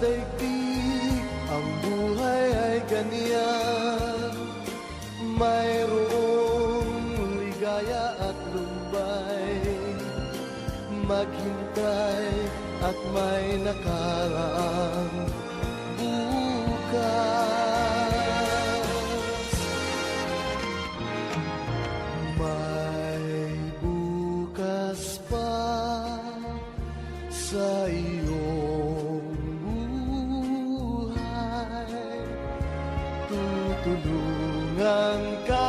daigdig ang buhay ay ganyan. Mayroong ligaya at lumbay, maghintay at may nakaraang bukas. May bukas pa sa iyong buhay, tutulungan ka